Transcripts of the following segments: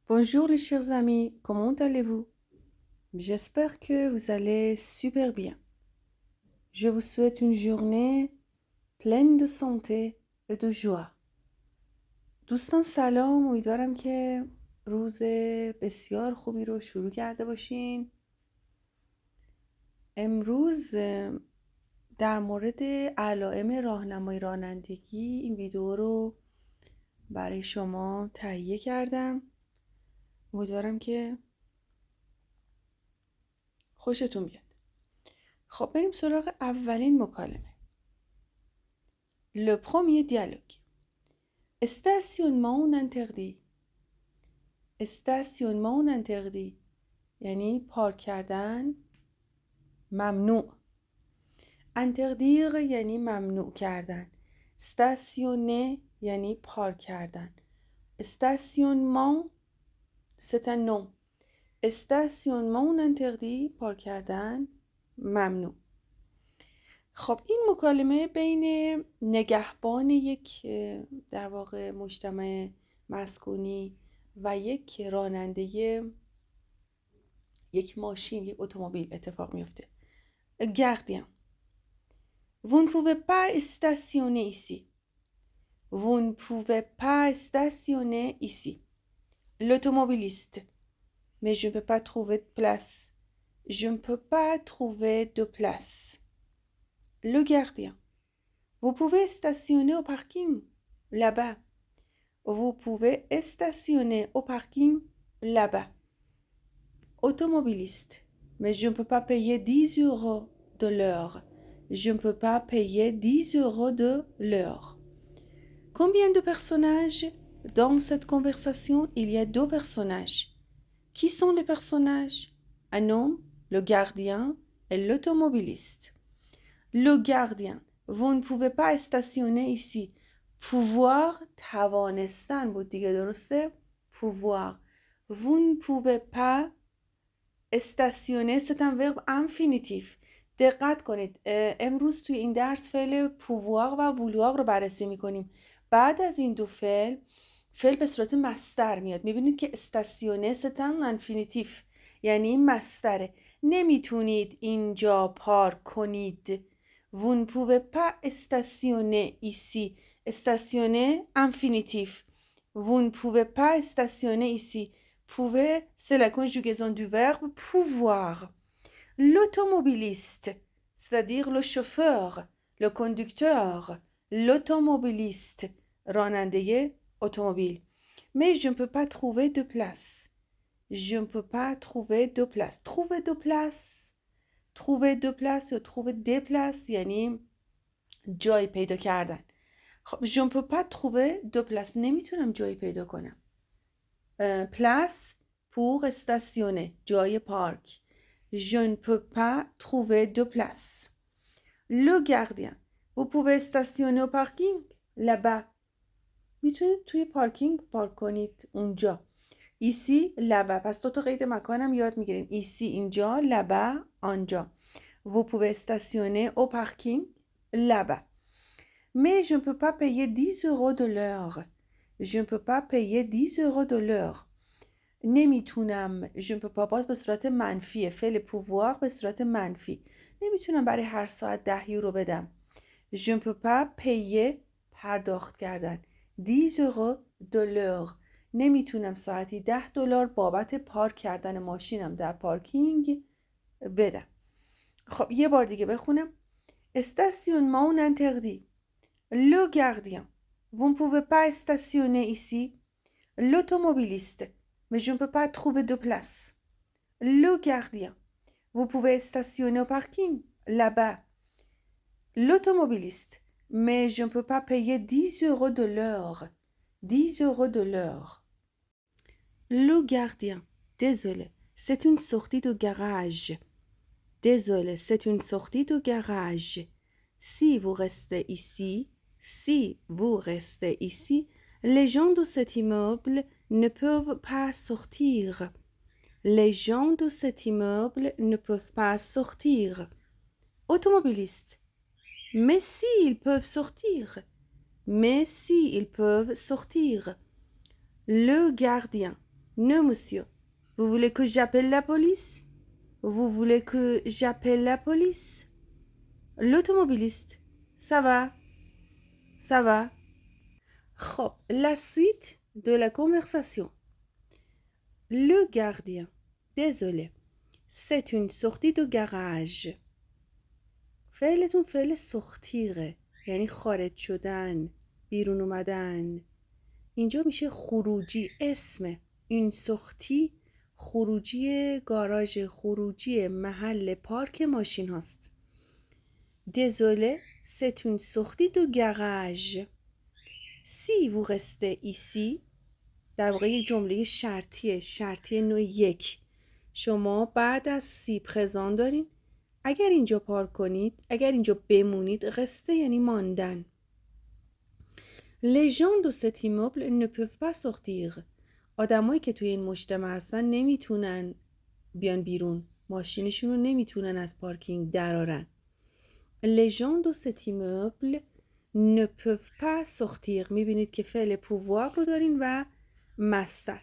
Bonjour les chers amis, comment allez-vous? J'espère que vous allez super bien. Je vous souhaite une journée pleine de santé et de joie. دوستان سلام، امیدوارم که روز بسیار خوبی رو شروع کرده باشین. امروز در مورد علائم راهنمای رانندگی این ویدیو رو برای شما تهیه کردم. امیدوارم که خوشتون بیاد. خب بریم سراغ اولین مکالمه. Le premier dialogue. Stationnement interdit. Stationnement interdit. یعنی پارک کردن ممنوع. Interdire یعنی ممنوع کردن. Stationner یعنی پارک کردن. Stationnement c'est un nom. Stationnement interdit پارک کردن ممنوع. خب این مکالمه بین نگهبان یک در واقع مجتمع مسکونی و یک راننده یک ماشین، یک اتومبیل اتفاق میفته. Gardien. Vous ne pouvez pas stationner ici. Vous ne pouvez pas stationner ici. L'automobiliste. Mais je ne peux pas trouver de place. Je ne peux pas trouver de place. Le gardien. Vous pouvez stationner au parking là-bas. Vous pouvez stationner au parking là-bas. Automobiliste. Mais je ne peux pas payer 10 euros de l'heure. Je ne peux pas payer 10 euros de l'heure. Combien de personnages dans cette conversation? Il y a 2 personnages. Qui sont les personnages? Un homme, le gardien et l'automobiliste. Le gardien. Vous ne pouvez pas stationner ici. pouvoir توانستن بود دیگه، درسته؟ pouvoir. Vous ne pouvez pas stationner c'est un verbe infinitif. دقت کنید امروز توی این درس فعل pouvoir و vouloir رو بررسی میکنیم. بعد از این دو فعل به صورت مصدر میاد. میبینید که stationner c'est un infinitif یعنی مصدره. نمیتونید اینجا پارک کنید. Vous ne pouvez pas stationner ici. Stationner, infinitif. Vous ne pouvez pas stationner ici. Pouvez, c'est la conjugaison du verbe pouvoir. L'automobiliste, c'est-à-dire le chauffeur, le conducteur, l'automobiliste, راننده اتومبیل. Mais je ne peux pas trouver de place. Je ne peux pas trouver de place. Trouver de place. trouver de place یا trouver des places یعنی جای پیدا کردن. خب je ne peux pas trouver de place. نمیتونم جایی پیدا کنم. place pour stationner جای پارک. Je ne peux pas trouver de place. Le gardien. Vous pouvez stationner au parking là-bas. میتونید توی پارکینگ پارک کنید اونجا. ایسی لبا. پس 2 تا قید مکانم یاد میگیرین. ایسی اینجا، لبا آنجا. Vous pouvez stationner au parking là-bas. Mais je ne peux pas payer 10 euros de l'heure. Je ne peux pas payer 10 euros de l'heure. نمیتونم. Je ne peux pas باز به صورت منفیه. فعل pouvoir به صورت منفی. نمیتونم برای هر ساعت 10 یورو بدم. Je ne peux pas payer پرداخت کردن. 10 euros de l'heure. نمیتونم ساعتی $10 بابت پارک کردن ماشینم در پارکینگ بدم. خب یه بار دیگه بخونم. Stationnement interdit. Le gardien. Vous ne pouvez pas stationner ici. L'automobiliste. Mais je ne peux pas trouver de place. Le gardien. Vous pouvez stationner au parking là-bas. L'automobiliste. Mais je ne peux pas payer 10 euros de l'heure. 10 euros de l'heure. Le gardien. Désolé, c'est une sortie de garage. Désolé, c'est une sortie de garage. Si vous restez ici, les gens de cet immeuble ne peuvent pas sortir. Les gens de cet immeuble ne peuvent pas sortir. Automobiliste. Mais si, ils peuvent sortir. Mais si, ils peuvent sortir. Le gardien. Non, monsieur. Vous voulez que j'appelle la police? Vous voulez que j'appelle la police? L'automobiliste. Ça va? Ça va? خب la suite de la conversation. Le gardien. Désolé. C'est une sortie de garage. فعلتون فعل سختیره، یعنی خارج شدن، بیرون اومدن. اینجا میشه خروجی، اسم این سختی خروجی گاراژ، خروجی محل پارک ماشین هاست. Désolé, c'est une sortie de garage. Si vous restez ici، در واقع یک جمله شرطیه، شرطی نوع یک. شما بعد از سی پرزان دارین. اگر اینجا پارک کنید، اگر اینجا بمونید، رسته یعنی ماندن. Les gens de cet immeuble ne peuvent pas sortir. آدمایی که توی این مجتمع هستن نمیتونن بیان بیرون. ماشینشون رو نمیتونن از پارکینگ درارن. Les gens de cet immeuble ne peuvent pas sortir. میبینید که فعل pouvoir رو دارین و مصدر.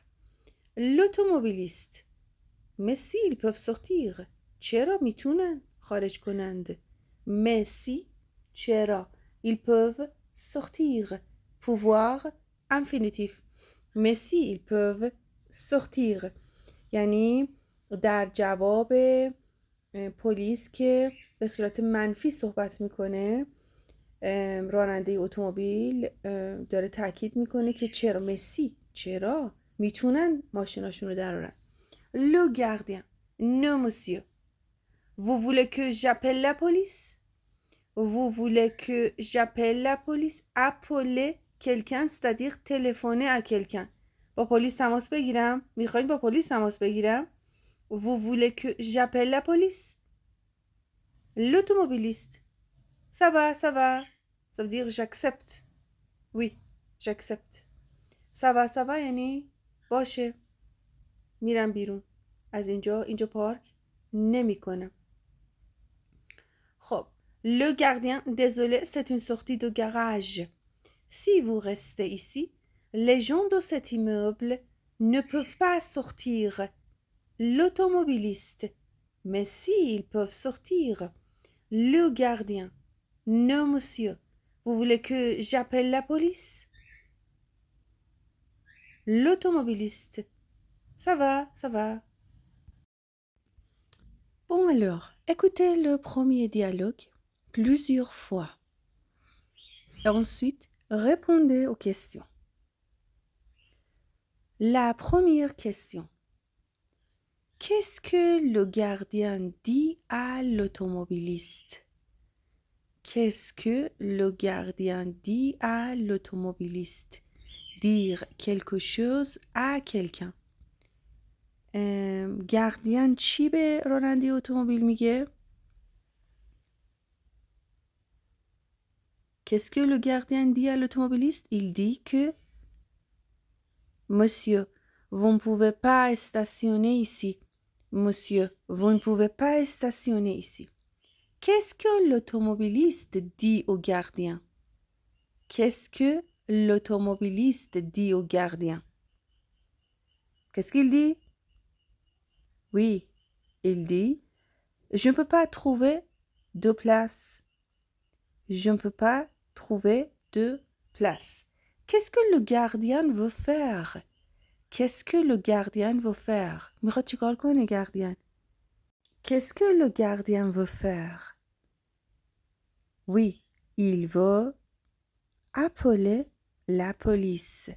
L'automobiliste. Mais si, ils peuvent sortir. چرا میتونن خارج کنند؟ Mais si, چرا. Ils peuvent sortir. Pouvoir, infinitif. Mais si, ils peuvent sortir. یعنی در جواب پلیس که به صورت منفی صحبت میکنه، راننده اتومبیل داره تاکید میکنه که چرا. مسی، چرا میتونن ماشیناشون رو درارن. Le gardien. Non, monsieur. Vous voulez que j'appelle la police? Vous voulez que j'appelle la police? Appeler quelqu'un, c'est-à-dire téléphoner à quelqu'un. با پلیس تماس بگیرم؟ میخواین با پلیس تماس بگیرم؟ Vous voulez que j'appelle la police? L'automobiliste. Ça va, ça va. Ça veut dire j'accepte. Oui, j'accepte. Ça va, ça va یعنی باشه. میرم بیرون. از اینجا پارک نمی کنم. خب. Le gardien, désolé, c'est une sortie de garage. Si vous restez ici, les gens de cet immeuble ne peuvent pas sortir. L'automobiliste. Mais si, ils peuvent sortir. Le gardien. Non, monsieur. Vous voulez que j'appelle la police? L'automobiliste. Ça va, ça va. Bon alors, écoutez le premier dialogue plusieurs fois. Et ensuite, répondez aux questions. La première question. Qu'est-ce que le gardien dit à l'automobiliste? Qu'est-ce que le gardien dit à l'automobiliste? Dire quelque chose à quelqu'un. گاردین چی به راننده اتومبیل میگه؟ Qu'est-ce que le gardien dit à l'automobiliste? Il dit que Monsieur, vous ne pouvez pas stationner ici. Monsieur, vous ne pouvez pas stationner ici. Qu'est-ce que l'automobiliste dit au gardien? Qu'est-ce que l'automobiliste dit au gardien? Qu'est-ce qu'il dit? Oui, il dit, je ne peux pas trouver de place. Je ne peux pas trouver de place. Qu'est-ce que le gardien veut faire? Qu'est-ce que le gardien veut faire? میخواد چیکار کنه گاردین؟ Qu'est-ce que le gardien veut faire? Oui, il veut appeler la police.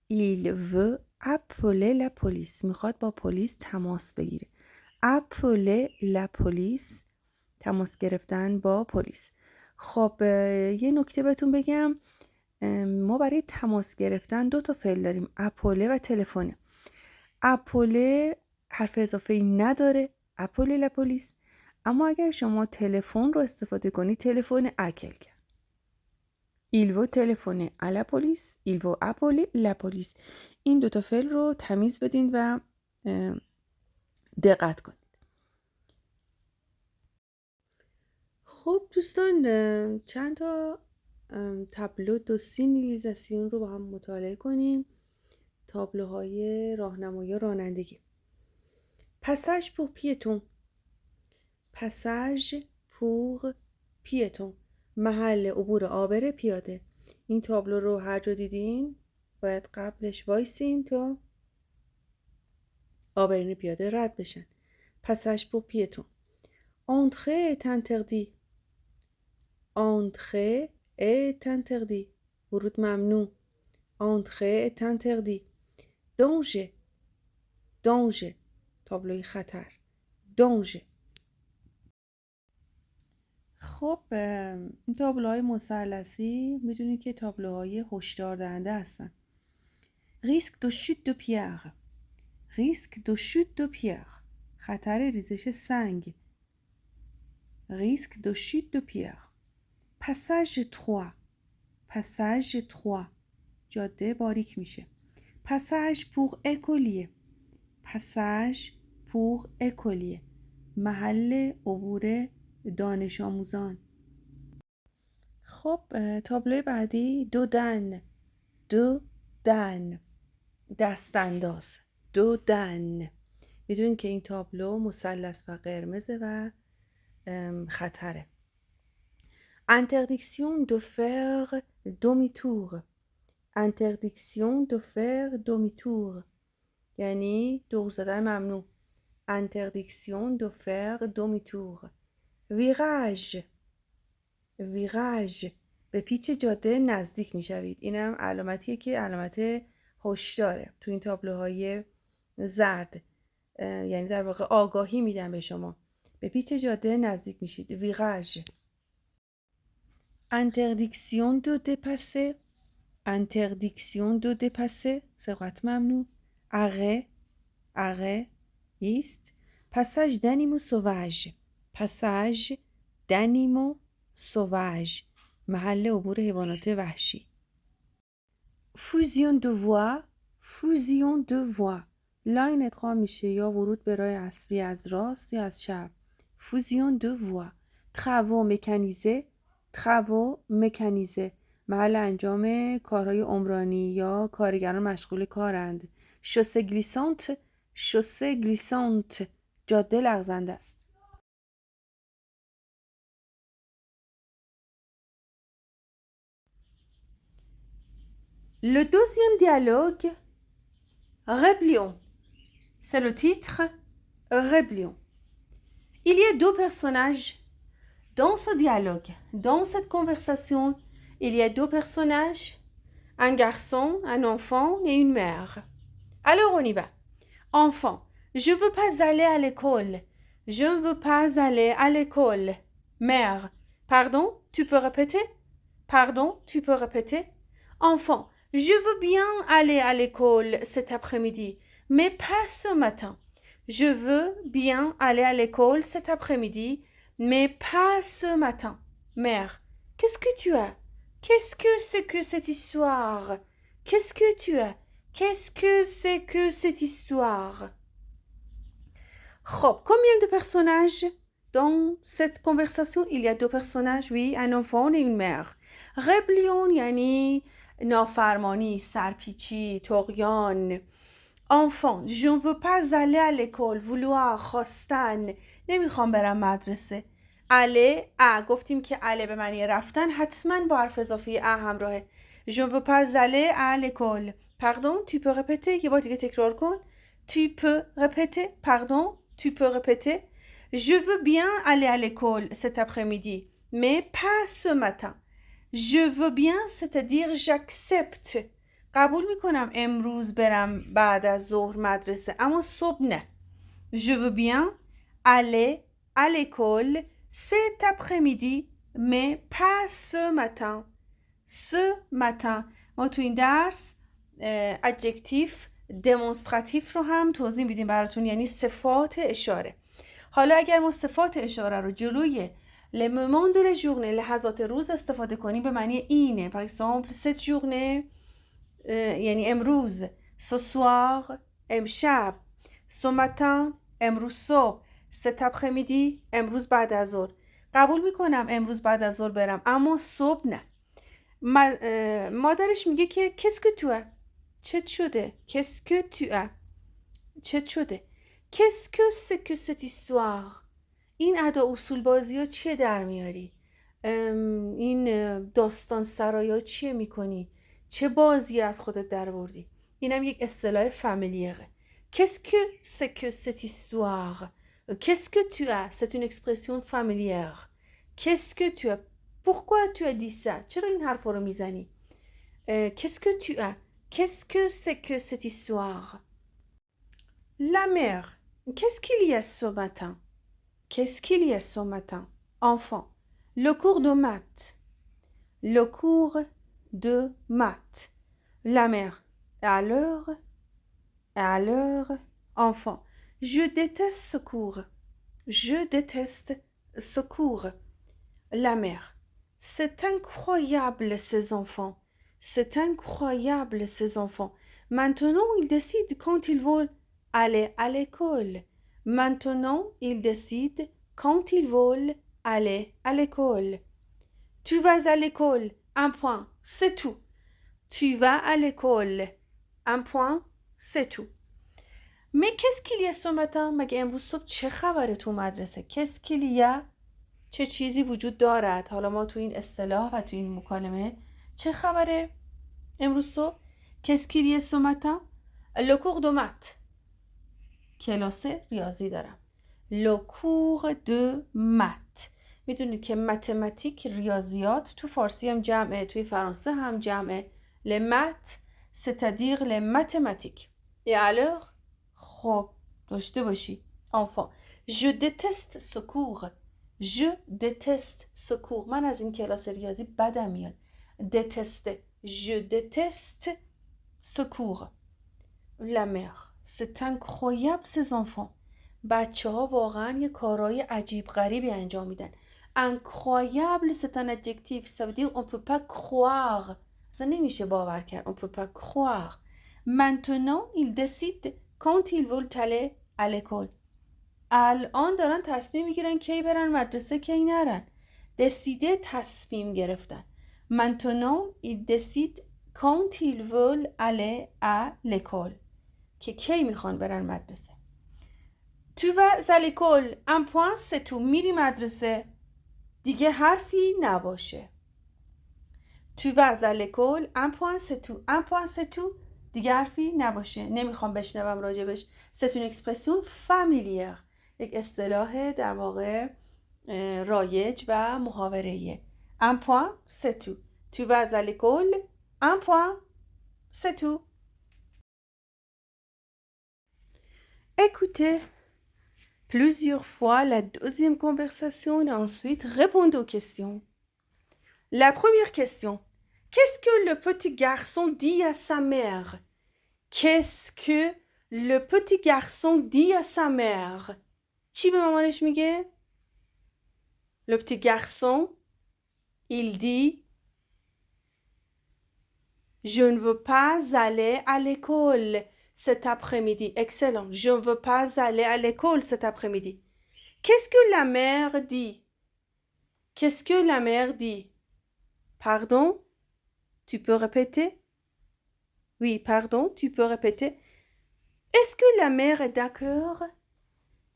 Il veut appeler la police. میخواد با پلیس تماس بگیره. Appeler la police. تماس گرفتن با پلیس. خب یه نکته بهتون بگم. ما برای تماس گرفتن 2 تا فعل داریم. اپوله و تلفن. اپوله حرف اضافه ای نداره. اپوله لا پلیس. اما اگر شما تلفن رو استفاده کنید، تلفن اکل کرد. Il veut téléphoner à la police. Il veut appeler la police. این 2 تا فعل رو تمیز بدین و دقت کنید. خب دوستان، چند تا تابلو دو سینیلیزاسیون رو با هم مطالعه کنیم. تابلوهای راهنمایی رانندگی. پاساژ پور پیتون، پاساژ پور پیتون، محل عبور عابر پیاده. این تابلو رو هر جا دیدین باید قبلش وایسین تا عابرین پیاده رد بشن. پاساژ پور پیتون. Entrer est interdit. Entrer est interdit. ورود ممنوع. Entrer est interdit. Danger. Danger. تابلوی خطر. Danger. خب این تابلوهای مثلثی میدونید که تابلوهای هشدار دهنده هستن. Risque de chute de pierre. Risque de chute de pierre. خطر ریزش سنگ. Risque de chute de pierre. Passage 3. Passage 3. جاده باریک میشه. Passage pour écolier. Passage pour écolier. محل عبور دانش آموزان. خب تابلوی بعدی دودن. دودن. دست انداز. دودن. میدونین که این تابلو مثلث و قرمزه و خطره. Interdiction de faire demi-tour. Interdiction de faire demi-tour. یعنی دور زدن ممنوع. Interdiction de faire demi-tour. Virage. Virage. به پیچ جاده نزدیک میشوید. اینم علامتیه که علامت هشداره تو این تابلوهای زرد. یعنی در واقع آگاهی میدن به شما. به پیچ جاده نزدیک میشید. ویراژ. Interdiction de dépasser. Interdiction de dépasser. سرعت ممنوع. Arrêt. Arrêt. ایست. Passage d'animaux sauvages. Passage d'animaux sauvages. محل عبور حیوانات وحشی. Fusion de voie. Fusion de voie. لاین ادغام میشه یا ورود به راه اصلی از راست یا از چپ. Fusion de voie. Travaux mécanisés. Travaux mécanisés. محل انجام کارهای عمرانی یا کارگران مشغول کارند. Chaussée glissante. Chaussée glissante. جاده لغزنده است. Le deuxième dialogue, Rébellion. C'est le titre, Rébellion. Il y a deux personnages dans ce dialogue. Dans cette conversation, il y a deux personnages, un garçon, un enfant et une mère. Alors on y va. Enfant, je ne veux pas aller à l'école. Je ne veux pas aller à l'école. Mère, pardon, tu peux répéter? Pardon, tu peux répéter? Enfant, je veux bien aller à l'école cet après-midi, mais pas ce matin. Je veux bien aller à l'école cet après-midi, mais pas ce matin. Mère, qu'est-ce que tu as? Qu'est-ce que c'est que cette histoire? Qu'est-ce que tu as? Qu'est-ce que c'est que cette histoire? خب, combien de personnages dans cette conversation? Il y a deux personnages, oui, un enfant et une mère. Rébellion یعنی نافرمانی، سرپیچی، طغیان. Enfant, je ne veux pas aller à l'école. Vouloir, خواستن. نمیخوام برم مدرسه. aller, گفتیم که aller به معنی رفتن حتما با حرف اضافی همراهه. Je ne veux pas aller à l'école. Pardon, tu peux répéter? یه بار دیگه تکرار کن. Tu peux répéter? Pardon, tu peux répéter? Je veux bien aller à l'école cet après-midi, mais pas ce matin. Je veux bien, c'est-à-dire j'accepte. قبول میکنم امروز برم بعد از ظهر مدرسه اما صبح نه. Je veux bien aller à l'école cet après-midi, mais pas ce matin. Ce matin. ما تو این درس ادجکتیف دمونستراتیف رو هم توضیح میدیم براتون، یعنی صفات اشاره. حالا اگر ما صفات اشاره رو جلوی le moment de la journée لحظات روز استفاده کنیم به معنی اینه. par exemple cette journée یعنی امروز. ce soir امشب. ce matin امروز صبح. cet après-midi امروز بعد از ظهر. قبول میکنم امروز بعد از ظهر برم اما صبح نه. مادرش میگه که qu'est-ce que tu as؟ چه شده؟ Qu'est-ce que tu as? چه شده؟ Qu'est-ce que c'est que cette histoire? این ادا اصول بازی ها چیه در میاری؟ این داستان سرایی ها چیه میکنی؟ چه بازی از خودت در بردی؟ اینم یک اصطلاح فامیلیره. Qu'est-ce que c'est que cette histoire? Qu'est-ce que tu as? C'est une expression familière. Qu'est-ce que tu as? Pourquoi tu as dit ça? چرا این حرف رو میزنی؟ Qu'est-ce que tu as? Qu'est-ce que c'est que cette histoire? La mère. Qu'est-ce qu'il y a ce matin? Qu'est-ce qu'il y a ce matin? Enfant. Le cours de maths. Le cours de maths. La mère. À l'heure. Enfant. Je déteste ce cours. Je déteste ce cours. La mère. C'est incroyable ces enfants. C'est incroyable ces enfants. Maintenant, ils décident quand ils veulent aller à l'école. Maintenant, ils décident quand ils veulent aller à l'école. Tu vas à l'école. Un point. C'est tout. Tu vas à l'école. Un point. C'est tout. Mais qu'est-ce qu'il y a ce matin? مگه امروز صبح چه خبره تو مدرسه؟ Qu'est-ce qu'il y a؟ چه چیزی وجود دارد؟ حالا ما تو این اصطلاح و تو این مکالمه چه خبره؟ امروز صبح Qu'est-ce qu'il y a ce matin? Le cours de maths. کلاس ریاضی دارم. Le cours de maths. میدونید که متماتیک ریاضیات تو فارسی هم جمعه، توی فرانسه هم جمعه. Les maths, c'est-à-dire les mathématiques. Et alors خب داشته باشی. Enfant. Je déteste ce cours. Je déteste ce cours. من از این کلاس ریاضی بدم میاد. Détester. Je déteste ce cours. La mère. C'est incroyable ces enfants. بچه ها واقعا یه کارهای عجیب غریبی انجام میدن. Incroyable c'est un adjectif. Ça veut dire on peut pas croire. اصلا نمیشه باور کرد. On peut pas croire. Maintenant ils décident quand ils veulent aller à l'école. الان دارن تصمیم میگیرن کی برن مدرسه کی نرن. décider تصمیم گرفتن. Maintenant ils décident quand ils veulent aller à l'école. که کی میخوان برن مدرسه. Tu vas à l'école. Un point c'est tout. میری مدرسه. دیگه حرفی نباشه. Tu vas à l'école. Un point c'est tout. Un point c'est tout. دیگه حرفی نباشه. نمیخوام بشنوم راجبش. C'est une expression familière. یک اصطلاح در واقع رایج و محاوره‌ایه. Un point c'est tout. Tu vas à l'école. Un point c'est tout. Écoutez plusieurs fois la deuxième conversation et ensuite répondez aux questions. La première question. Qu'est-ce que le petit garçon dit à sa mère? Qu'est-ce que le petit garçon dit à sa mère? چی به مامانش میگه؟ Le petit garçon, il dit Je ne veux pas aller à l'école cet après-midi. Excellent. Je ne veux pas aller à l'école cet après-midi. Qu'est-ce que la mère dit? Qu'est-ce que la mère dit? Pardon? Tu peux répéter? Oui, pardon, tu peux répéter. Est-ce que la mère est d'accord?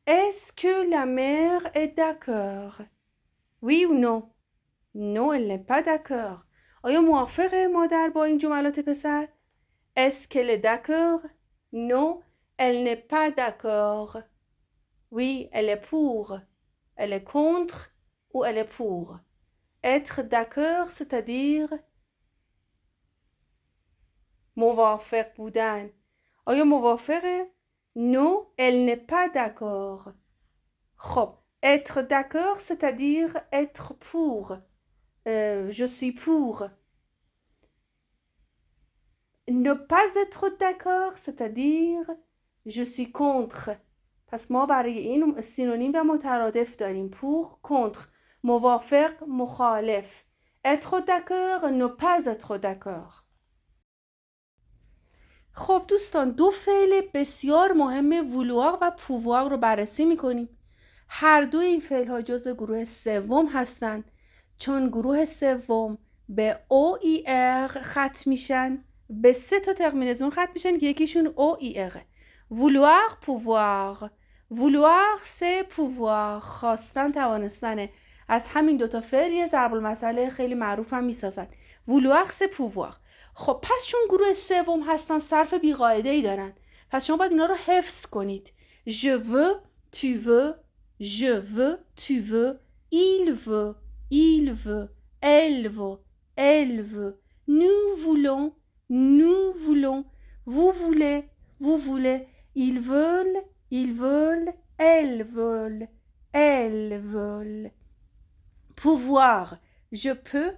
Est-ce que la mère est d'accord? Oui ou non? Non, elle n'est pas d'accord. آیا موافقه مادر با این جملات پسر؟ Est-ce qu'elle est d'accord? Non, elle n'est pas d'accord. Oui, elle est pour. Elle est contre ou elle est pour. Être d'accord, c'est-à-dire موافق بودن. آیا موافقه؟ Non, elle n'est pas d'accord. خب être d'accord, c'est-à-dire être pour. Je suis pour. Ne pas être d'accord, c'est-à-dire je suis contre. پس ما برای این سینونیم و مترادف داریم. pour, contre. موافق، مخالف. être d'accord, ne pas être d'accord. خب دوستان دو فعل بسیار مهم vouloir و pouvoir رو بررسی میکنیم. هر دو این فعل ها جزء گروه سوم هستند چون گروه سوم به OER ختم میشن به 3 تا ترمینزون ختم میشن که یکیشون او ای اغه. vouloir pouvoir. vouloir c'est pouvoir. خواستن توانستنه. از همین 2 تا فعل یه ضرب المثل خیلی معروف هم میسازن. vouloir c'est pouvoir. خب پس چون گروه سوم هستن صرف بی‌قاعده‌ای دارن. پس شما باید اینا رو حفظ کنید. je veux, tu veux, je veux, tu veux, il veut, elle veut, nous voulons, vous voulez, ils veulent, elles veulent. Pouvoir, je peux,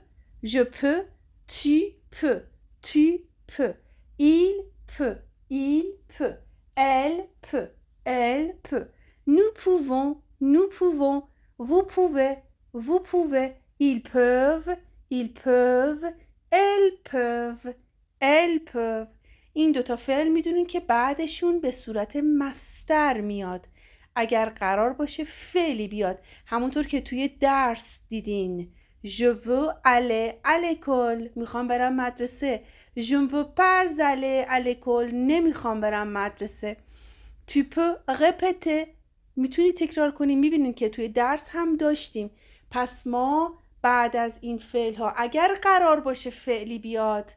tu peux, il peut, elle peut, nous pouvons, vous pouvez, ils peuvent, elles peuvent. این 2 تا فعل میدونین که بعدشون به صورت مصدر میاد. اگر قرار باشه فعلی بیاد همونطور که توی درس دیدین je veux aller à l'école میخوام برم مدرسه. je ne veux pas aller à l'école نمیخوام برم مدرسه. tu peux répéter میتونی تکرار کنی. میبینین که توی درس هم داشتیم. پس ما بعد از این فعل ها اگر قرار باشه فعلی بیاد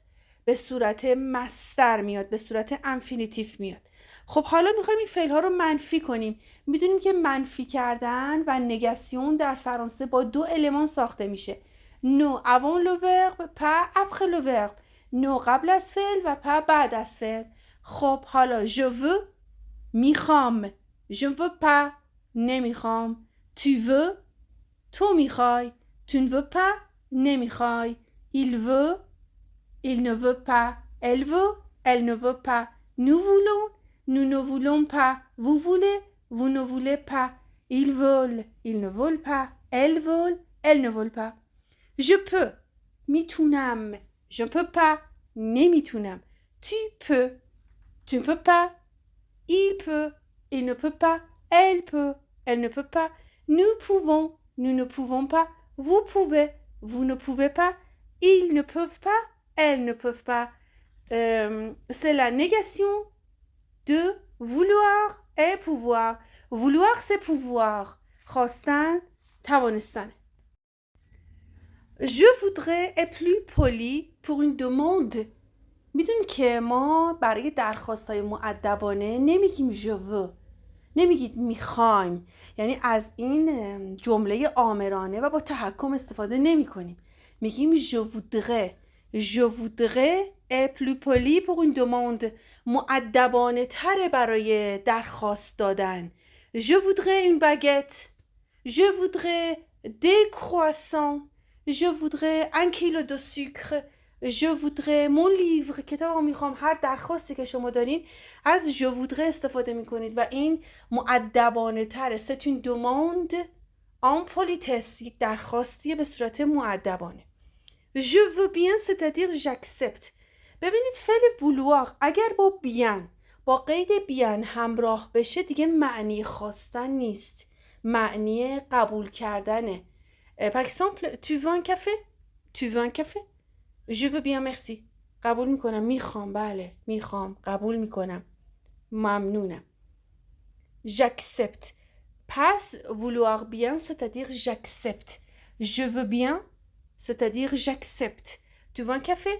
به صورت مصدر میاد، به صورت انفینیتیف میاد. خب حالا میخوایم این فعل ها رو منفی کنیم. میدونیم که منفی کردن و نگاسیون در فرانسه با 2 المان ساخته میشه. نو avant le verbe, pas après le verbe. نو قبل از فعل و pas بعد از فعل. خب حالا je veux میخوام، je ne veux pas نمیخوام، tu veux تو میخوای، tu ne veux pas نمیخوای، il veut il ne veut pas, elle ne veut pas, nous voulons, nous ne voulons pas, vous voulez, vous ne voulez pas, ils ne veulent pas, elles ne veulent pas. Je peux, میتونم، je ne peux pas, نمیتونم. Tu peux, tu ne peux pas, il ne peut pas, elle ne peut pas. Nous pouvons, nous ne pouvons pas, vous pouvez, vous ne pouvez pas, ils ne peuvent pas, elles ne peuvent pas. C'est la négation de vouloir et pouvoir. Vouloir c'est pouvoir. خواستن توانستن. Je voudrais être plus poli pour une demande. میدون که ما برای درخواست‌های مؤدبانه نمیگیم je veux. نمیگید میخوایم. یعنی از این جمله آمرانه و با تحکم استفاده نمی کنیم. میگیم je voudrais est plus poli pour une demande. مؤدبانه تره برای درخواست دادن. Je voudrais une baguette. Je voudrais des croissants. Je voudrais 1 kilo de sucre. Je voudrais mon livre. کتابم میخوام. هر درخواستی که شما دارین از je voudrais استفاده میکنید و این مؤدبانه تره. C'est une demande en politesse. یک درخواستیه به صورت مؤدبانه. Je veux bien c'est-à-dire j'accepte. ببینید فعل vouloir اگر با bien با قید bien همراه بشه دیگه معنی خواستن نیست. معنی قبول کردنه. Par exemple, tu veux un café? Tu veux un café? Je veux bien merci. قبول میکنم. میخوام. بله. میخوام. قبول میکنم. ممنونم. J'accepte. Pas vouloir bien, c'est-à-dire j'accepte. Je veux bien, c'est-à-dire j'accepte. Tu veux un café?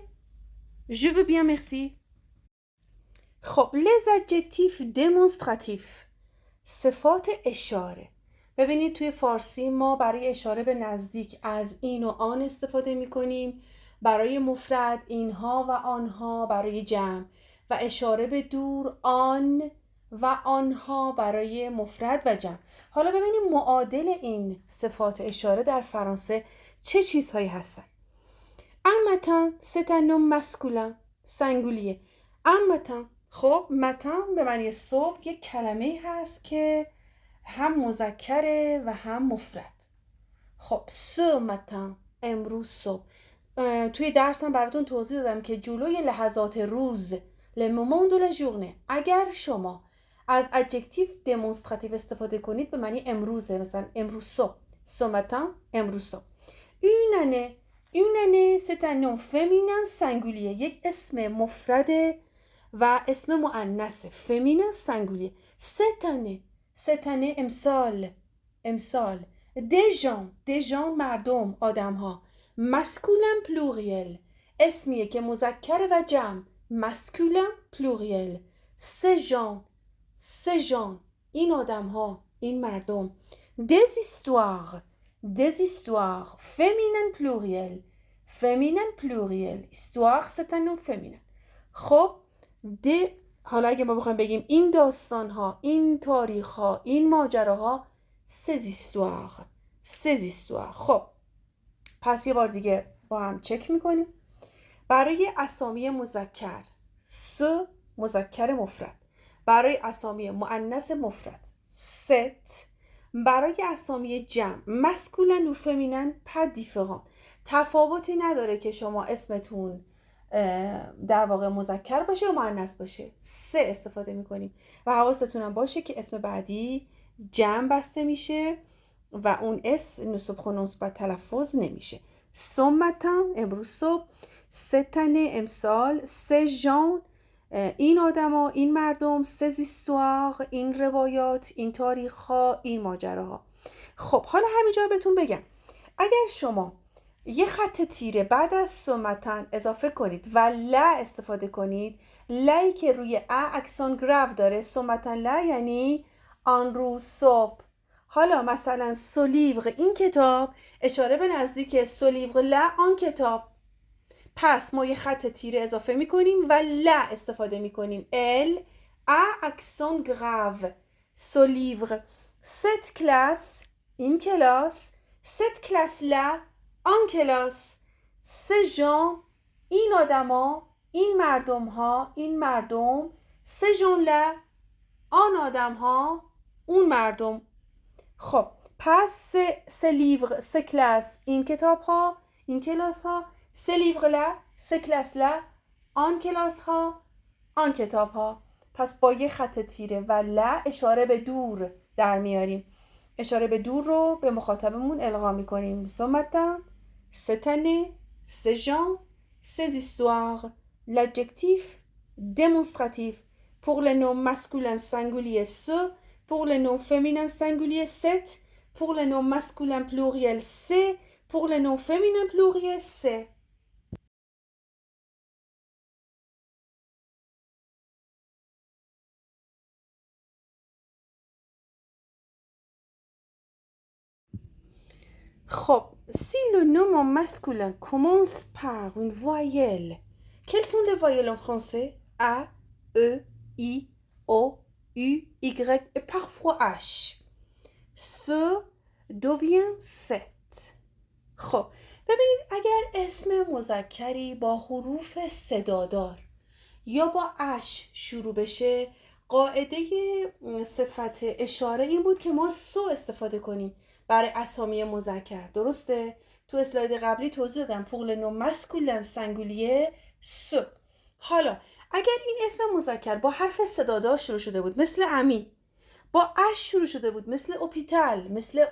Je veux bien merci. خب les adjectifs démonstratifs. صفات اشاره. ببینید توی فارسی ما برای اشاره به نزدیک از این و آن استفاده می کنیم. برای مفرد اینها و آنها برای جمع و اشاره به دور آن و آنها برای مفرد و جمع. حالا ببینیم معادل این صفات اشاره در فرانسه چه چیزهایی هستن. Un matin, c'est un homme masculin, singulier. Un matin. خب matin به معنی صبح یک کلمه هست که هم مذکره و هم مفرد. خب ce matin امروز صبح. توی درسم براتون توضیح دادم که جلوی لحظات روز le moment de la journée اگر شما از adjectif démonstratif استفاده کنید به معنی امروزه. مثلا امروز صبح ce matin امروز صبح. Une année Une année c'est un nom féminin singulier. یک اسم مفرده و اسم مؤنث féminin singulier. cette année امسال des gens مردم آدمها masculin pluriel اسمیه که مذکر و جمع masculin pluriel ces gens این آدمها این مردم des histoires féminin pluriel histoire c'est un nom féminin. خب حالا اگه ما بخوایم بگیم این داستان ها این تاریخ ها این ماجراها ces histoires. خب پس یه بار دیگه با هم چک میکنیم. برای اسامی مذکر مذکر مفرد، برای اسامی مؤنث مفرد set، برای اسامی جمع masculin و féminin pas différent. تفاوتی نداره که شما اسمتون در واقع مذکر باشه و مؤنث باشه. سه استفاده میکنیم و حواستون هم باشه که اسم بعدی جمع بسته میشه و اون اسم ne se prononce pas تلفظ نمیشه. ce matin امروز صبح، cette année امسال، ces gens این آدما این مردم، ces histoires این روایات این تاریخ ها این ماجراها. خب حالا همینجا بهتون بگم اگر شما یه خط تیره بعد از سومتن اضافه کنید و لا استفاده کنید، لایی که روی اکسون گراو داره سومتن لا یعنی آن روز صبح. حالا مثلا سولیور این کتاب اشاره به نزدیک سولیور لا آن کتاب، پس ما یه خط تیره اضافه میکنیم و لا استفاده میکنیم ال اکسون گراو سولیور ست کلاس این کلاس ست کلاس لا آن کلاس سه ژان این آدما این مردم ها این مردم سه ژان لا آن آدم ها اون مردم. خب پس سه لیور سه کلاس این کتاب ها این کلاس ها سه لیور لا سه کلاس لا آن کلاس ها آن کتاب ها. پس با یه خط تیره و لا اشاره به دور در میاریم، اشاره به دور رو به مخاطبمون القا میکنیم. سومتن cette année, ces gens, ces histoires, l'adjectif démonstratif pour les noms masculins singuliers ce, pour les noms féminins singuliers cette, pour les noms masculins pluriels c'est, pour les noms féminins pluriels c'est. خب si le nom en masculin commence par une voyelle, quelles sont les voyelles en français? A, E, I, O, U, Y et parfois H. Ce devient set. خب ببینید اگر اسم مذکری با حروف صدادار یا با اش شروع بشه، قاعده صفت اشاره این بود که ما سو استفاده کنیم برای اسامی مذکر. درسته؟ تو اسلاید قبلی توضیح دادم pour le nom masculin singulier ce. حالا اگر این اسم مذکر با حرف صدادار شروع شده بود مثل امی، با اش شروع شده بود مثل اوپیتال، مثل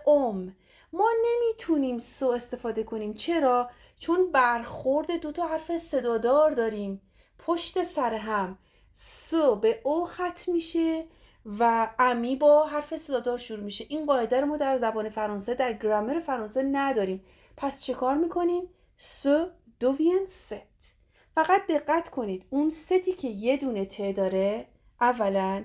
ما نمیتونیم سو استفاده کنیم. چرا؟ چون برخورد دو تا حرف صدادار داریم پشت سر هم. سو به او ختم میشه و امی با حرف صدادار شروع میشه. این قاعده رو ما در زبان فرانسه در گرامر فرانسه نداریم. پس چه کار میکنیم؟ سو دوین ست. فقط دقت کنید اون ستی که یه دونه ت داره اولا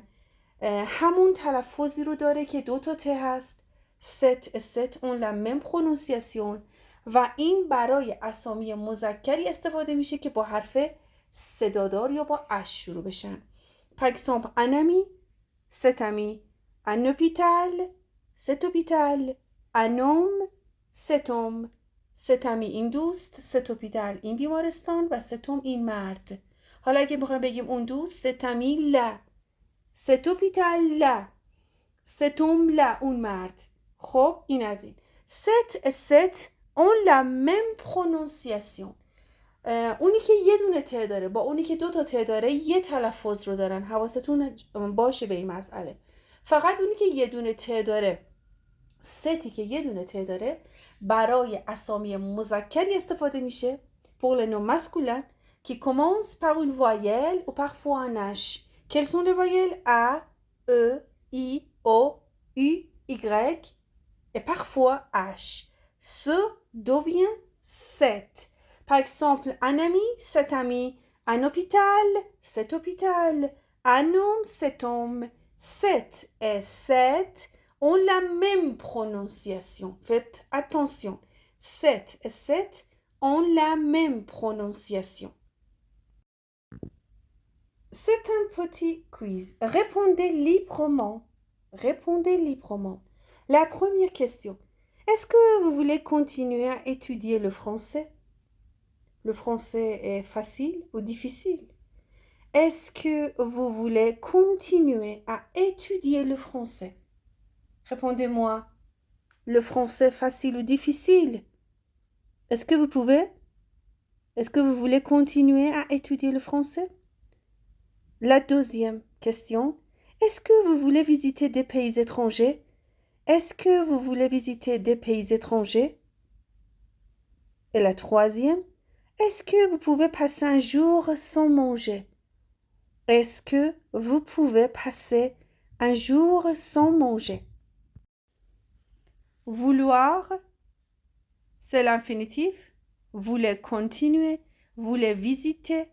همون تلفظی رو داره که دو تا ت هست. ست اون la même prononciation و این برای اسامی مذکری استفاده میشه که با حرف صدادار یا با اش شروع بشن. par exemple un ami cet ami un hôpital cet hôpital un homme cet homme cet ami این دوست cet hôpital این بیمارستان و cet homme این مرد. حالا اگه بخوایم بگیم اون دوست cet ami là cet hôpital là cet homme là اون مرد. خب این از این ست on la même prononciation. اونی که یه دونه ت داره با اونی که دو تا ت داره یه تلفظ رو دارن. حواستون باشه به این مسئله. فقط اونی که یه دونه ت داره ستی که یه دونه ت داره برای اسامی مذکری استفاده میشه pour les noms masculins qui commencent par une voyelle ou parfois un H. Quelles sont les voyelles A, E, I, O, U, Y et parfois H. Ce devient cet. Par exemple, un ami, cet ami. Un hôpital, cet hôpital. Un homme, cet homme. Cet et cet ont la même prononciation. Faites attention. Cet et cet ont la même prononciation. C'est un petit quiz. Répondez librement. Répondez librement. La première question. Est-ce que vous voulez continuer à étudier le français? Le français est facile ou difficile? Est-ce que vous voulez continuer à étudier le français? Répondez-moi. Le français facile ou difficile? Est-ce que vous pouvez? Est-ce que vous voulez continuer à étudier le français? La deuxième question. Est-ce que vous voulez visiter des pays étrangers? Est-ce que vous voulez visiter des pays étrangers? Et la troisième. Est-ce que vous pouvez passer un jour sans manger? Est-ce que vous pouvez passer un jour sans manger? Vouloir, c'est l'infinitif. Voulez continuer, voulez visiter,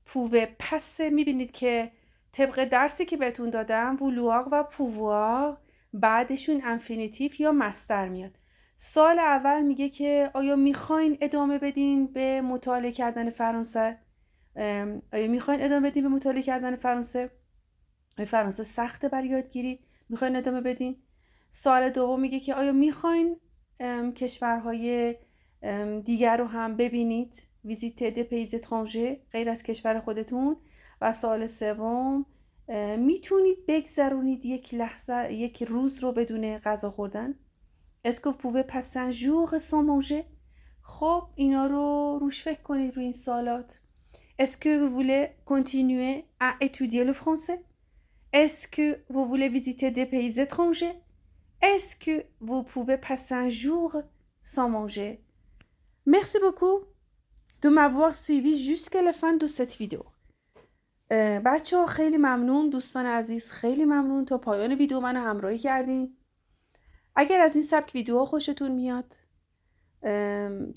pouvez passer. میبینید که طبق درسی که بهتون دادم vouloir و pouvoir بعدشون انفینیتیف یا مصدر میاد. سال اول میگه که آیا میخواین ادامه بدین به مطالعه کردن فرانسه؟ آیا میخواین ادامه بدین به مطالعه کردن فرانسه؟ فرانسه سخته برای یادگیری؟ میخواین ادامه بدین؟ سال دوم میگه که آیا میخواین کشورهای دیگر رو هم ببینید؟ ویزیت د پیز اترانژه غیر از کشور خودتون. و سال سوم میتونید بگذرونید یک لحظه یک روز رو بدون غذا خوردن؟ Est-ce que vous pouvez passer un jour sans manger? خب اینا رو روش فکر کنید روی این سوالات. Est-ce que vous voulez continuer à étudier le français? Est-ce que vous voulez visiter des pays étrangers? Est-ce que vous pouvez passer un jour sans manger? Merci beaucoup de m'avoir suivi jusqu'à la fin de cette vidéo. بچه ها خیلی ممنون، دوستان عزیز خیلی ممنون تا پایان ویدیو منو همراهی کردین. اگر از این سبک ویدیوها خوشتون میاد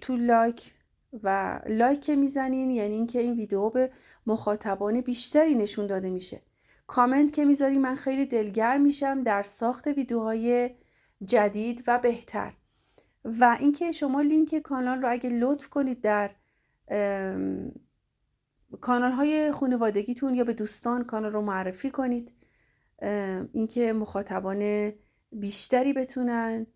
تو لایک میزنین، یعنی اینکه این ویدیو به مخاطبان بیشتری نشون داده میشه. کامنت که میذاری من خیلی دلگرم میشم در ساخت ویدیوهای جدید و بهتر. و اینکه شما لینک کانال رو اگه لطف کنید در کانال های خانوادگیتون یا به دوستان کانال رو معرفی کنید، اینکه مخاطبان بیشتری بتونن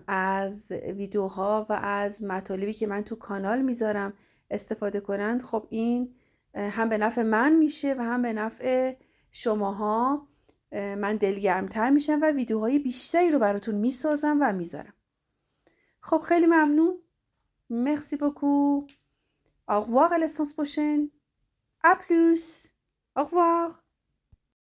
از ویدیوها و از مطالبی که من تو کانال میذارم استفاده کنند. خب این هم به نفع من میشه و هم به نفع شماها. من دلگرمتر میشم و ویدیوهای بیشتری رو براتون میسازم و میذارم. خب خیلی ممنون. Merci beaucoup. Au revoir à la séance prochaine. À plus. Au revoir.